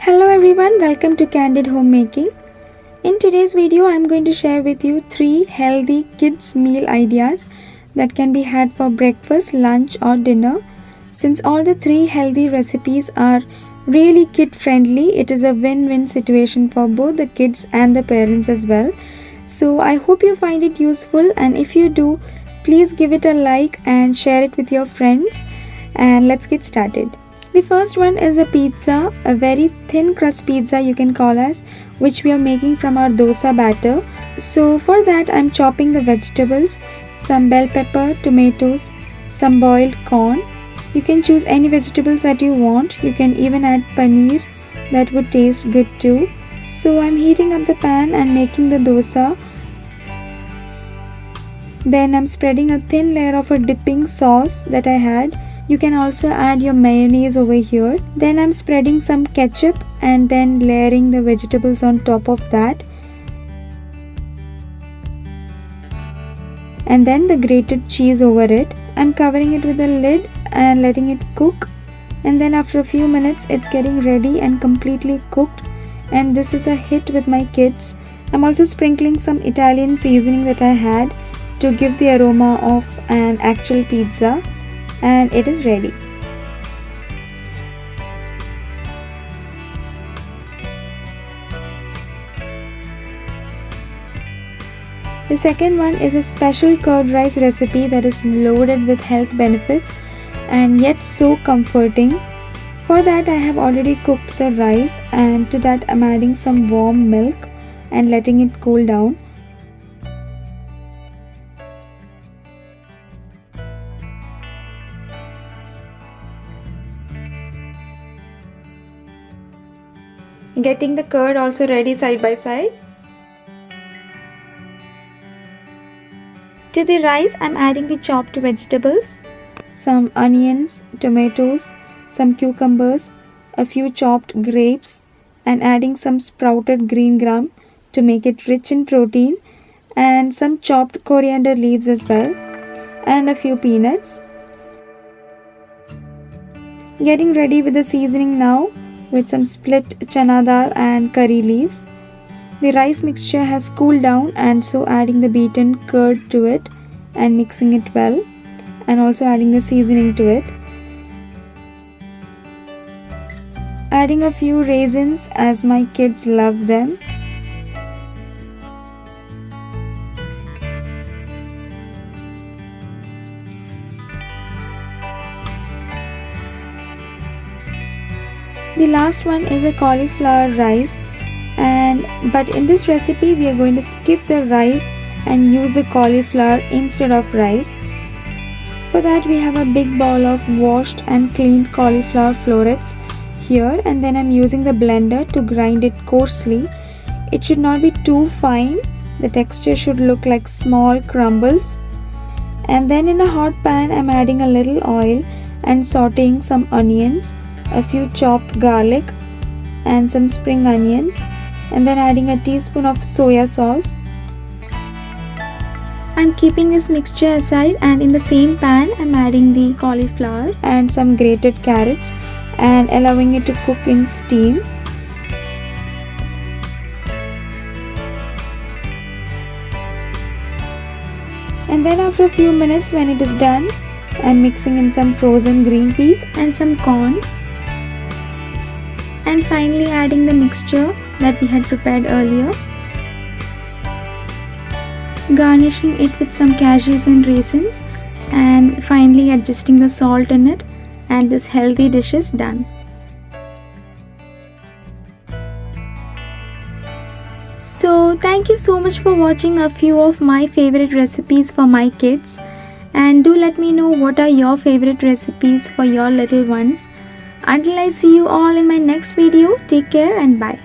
Hello everyone, welcome to Candid Homemaking. In today's video, I'm going to share with you 3 healthy kids meal ideas that can be had for breakfast, lunch or dinner. Since all the 3 healthy recipes are really kid friendly, it is a win-win situation for both the kids and the parents as well. So I hope you find it useful, and if you do, please give it a like and share it with your friends, and let's get started. The first one is a pizza, a very thin crust pizza you can call as, which we are making from our dosa batter. So for that I'm chopping the vegetables, some bell pepper, tomatoes, some boiled corn. You can choose any vegetables that you want. You can even add paneer, that would taste good too. So I'm heating up the pan and making the dosa. Then I'm spreading a thin layer of a dipping sauce that I had. You can also add your mayonnaise over here. Then I'm spreading some ketchup and then layering the vegetables on top of that. And then the grated cheese over it. I'm covering it with a lid and letting it cook. And then after a few minutes, it's getting ready and completely cooked. And this is a hit with my kids. I'm also sprinkling some Italian seasoning that I had to give the aroma of an actual pizza. And it is ready. The second one is a special curd rice recipe that is loaded with health benefits and yet so comforting. For that I have already cooked the rice, and to that I'm adding some warm milk and letting it cool down. Getting the curd also ready side by side. To the rice, I'm adding the chopped vegetables, some onions, tomatoes, some cucumbers, a few chopped grapes, and adding some sprouted green gram to make it rich in protein, and some chopped coriander leaves as well, and a few peanuts. Getting ready with the seasoning now, with some split chana dal and curry leaves. The rice mixture has cooled down, and so adding the beaten curd to it and mixing it well, and also adding the seasoning to it. Adding a few raisins as my kids love them. The last one is a cauliflower rice, but in this recipe we are going to skip the rice and use the cauliflower instead of rice. For that we have a big bowl of washed and cleaned cauliflower florets here, and then I'm using the blender to grind it coarsely. It should not be too fine. The texture should look like small crumbles. And then in a hot pan I'm adding a little oil and sauteing some onions, a few chopped garlic and some spring onions, and then adding a teaspoon of soya sauce. I'm keeping this mixture aside, and in the same pan I'm adding the cauliflower and some grated carrots and allowing it to cook in steam. And then after a few minutes, when it is done, I'm mixing in some frozen green peas and some corn, and finally adding the mixture that we had prepared earlier, garnishing it with some cashews and raisins, and finally adjusting the salt in it, and this healthy dish is done. So thank you so much for watching a few of my favorite recipes for my kids, and do let me know what are your favorite recipes for your little ones. Until I see you all in my next video, take care and bye.